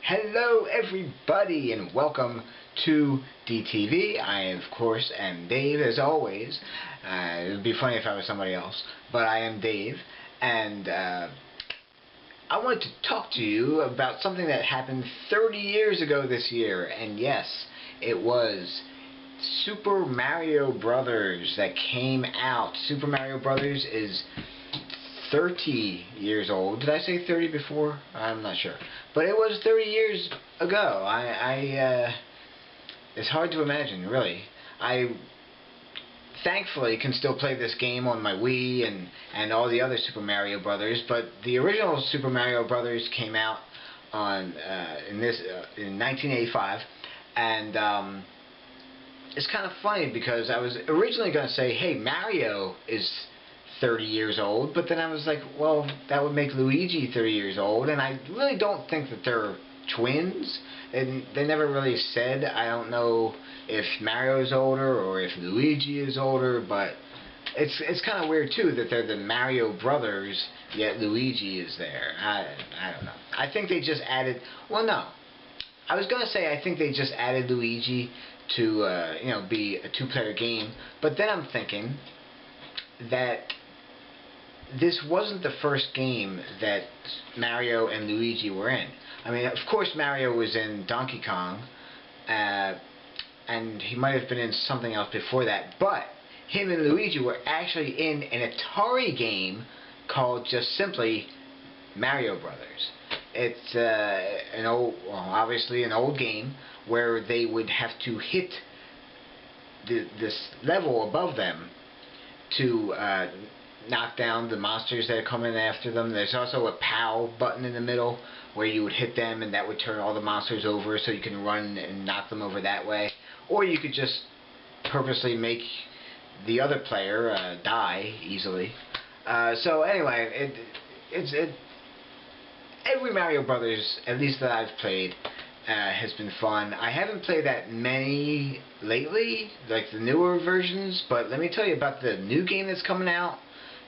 Hello everybody and welcome to DTV. I of course am Dave as always. It would be funny if I was somebody else, but I am Dave, and I wanted to talk to you about something that happened 30 years ago this year, and yes, it was Super Mario Brothers that came out. Super Mario Brothers is 30 years old. Did I say 30 before? I'm not sure. But it was 30 years ago. It's hard to imagine, really. I thankfully can still play this game on my Wii and all the other Super Mario Brothers, but the original Super Mario Brothers came out on in 1985, and it's kind of funny because I was originally going to say, hey, Mario is 30 years old, but then I was like, well, that would make Luigi 30 years old, and I really don't think that they're twins, and they never really said. I don't know if Mario's older or if Luigi is older, but it's kind of weird too that they're the Mario brothers, yet Luigi is there. I don't know. I think they just added, well, no. I was going to say I think they just added Luigi to be a two-player game, but then I'm thinking that this wasn't the first game that Mario and Luigi were in. I mean, of course Mario was in Donkey Kong, and he might have been in something else before that, but him and Luigi were actually in an Atari game called just simply Mario Brothers. It's obviously an old game where they would have to hit this level above them to knock down the monsters that are coming after them. There's also a POW button in the middle where you would hit them and that would turn all the monsters over, so you can run and knock them over that way. Or you could just purposely make the other player die easily. So anyway, every Mario Brothers, at least that I've played, has been fun. I haven't played that many lately, like the newer versions, but let me tell you about the new game that's coming out.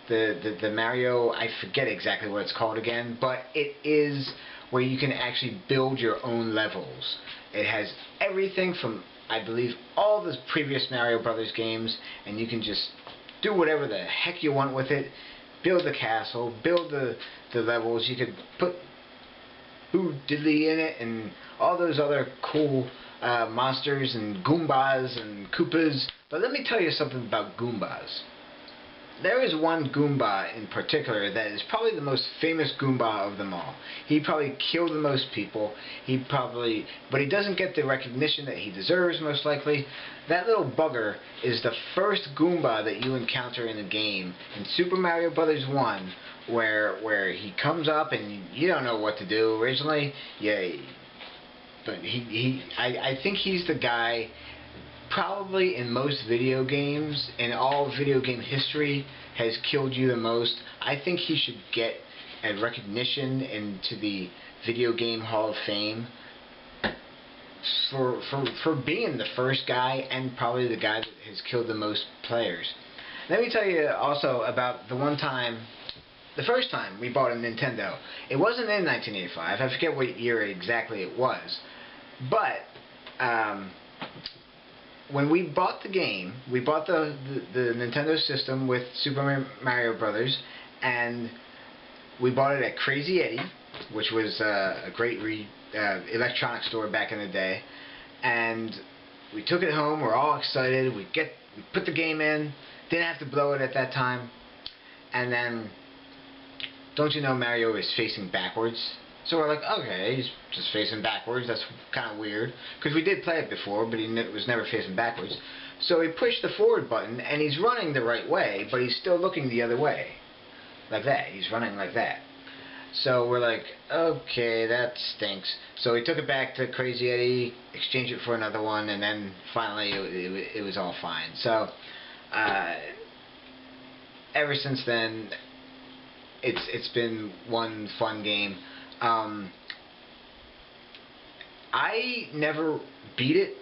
The Mario, I forget exactly what it's called again, but it is where you can actually build your own levels. It has everything from, I believe, all the previous Mario Brothers games, and you can just do whatever the heck you want with it. Build the castle, build the levels. You could put Boo Diddley in it and all those other cool monsters and Goombas and Koopas. But let me tell you something about Goombas. There is one Goomba in particular that is probably the most famous Goomba of them all. He probably killed the most people. But he doesn't get the recognition that he deserves, most likely. That little bugger is the first Goomba that you encounter in the game in Super Mario Bros. 1, where he comes up and you don't know what to do originally. Yeah, but I think he's the guy. Probably in most video games, in all video game history, has killed you the most. I think he should get a recognition into the Video Game Hall of Fame for being the first guy and probably the guy that has killed the most players. Let me tell you also about the first time we bought a Nintendo. It wasn't in 1985. I forget what year exactly it was, but when we bought the game, we bought the Nintendo system with Super Mario Brothers, and we bought it at Crazy Eddie, which was a great electronic store back in the day. And we took it home. We're all excited. We put the game in. Didn't have to blow it at that time. And then, don't you know Mario is facing backwards? So we're like, okay, he's just facing backwards. That's kind of weird. Because we did play it before, but he was never facing backwards. So we pushed the forward button, and he's running the right way, but he's still looking the other way. Like that. He's running like that. So we're like, okay, that stinks. So we took it back to Crazy Eddie, exchanged it for another one, and then finally it was all fine. So, ever since then, it's been one fun game. I never beat it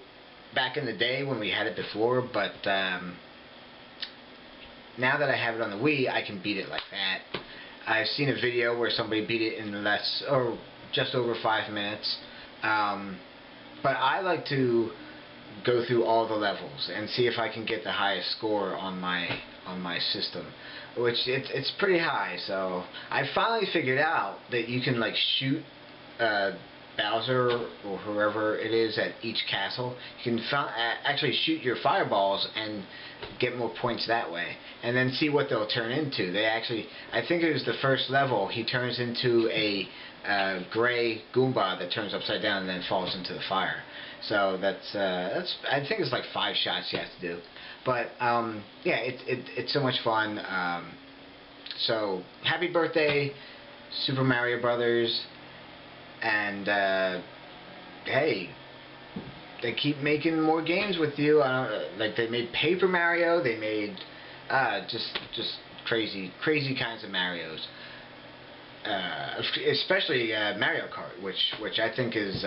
back in the day when we had it before, but now that I have it on the Wii, I can beat it like that. I've seen a video where somebody beat it in just over 5 minutes. But I like to go through all the levels and see if I can get the highest score on my system, which it's pretty high. So I finally figured out that you can like shoot Bowser or whoever it is at each castle. You can actually shoot your fireballs and get more points that way, and then see what they'll turn into. They actually, I think it was the first level, he turns into a gray Goomba that turns upside down and then falls into the fire. So that's I think it's like 5 shots you have to do. But yeah, it's so much fun. So happy birthday, Super Mario Brothers. And hey, they keep making more games with you. Like they made Paper Mario, they made just crazy kinds of Marios. Especially Mario Kart, which I think is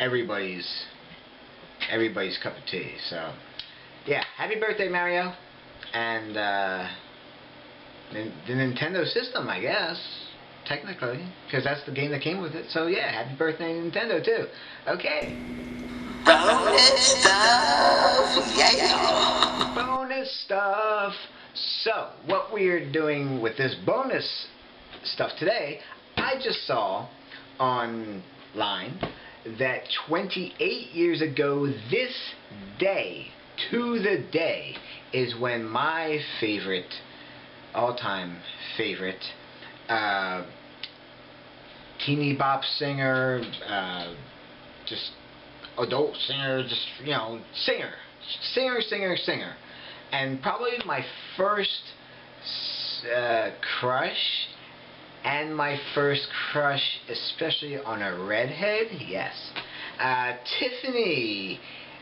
everybody's cup of tea. So yeah, happy birthday, Mario, and the Nintendo system, I guess. Technically, because that's the game that came with it. So yeah, happy birthday Nintendo too. Okay. Bonus stuff, yeah. Bonus stuff. So what we're doing with this bonus stuff today, I just saw online that 28 years ago this day, to the day, is when my favorite, all-time favorite, teeny bop singer, just adult singer, just, you know, singer, and probably my first crush, and my first crush especially on a redhead, yes, Tiffany.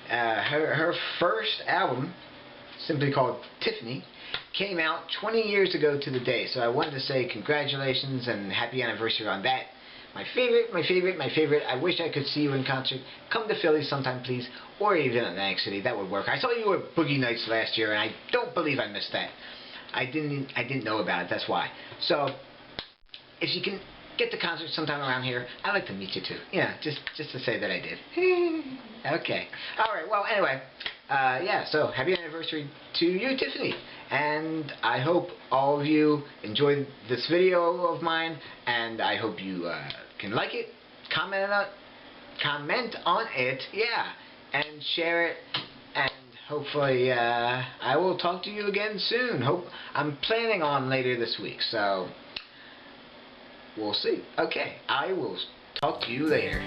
Her first album, simply called Tiffany, came out 20 years ago to the day, so I wanted to say congratulations and happy anniversary on that. My favorite. I wish I could see you in concert. Come to Philly sometime, please, or even Atlantic City. That would work. I saw you at Boogie Nights last year, and I don't believe I missed that. I didn't know about it. That's why. So, if you can get to concert sometime around here, I'd like to meet you too. Yeah, just to say that I did. Okay. All right. Well, anyway. Yeah, so happy anniversary to you, Tiffany, and I hope all of you enjoyed this video of mine, and I hope you can like it, comment on it, yeah, and share it, and hopefully I will talk to you again soon. I'm planning on later this week, so we'll see. Okay, I will talk to you later.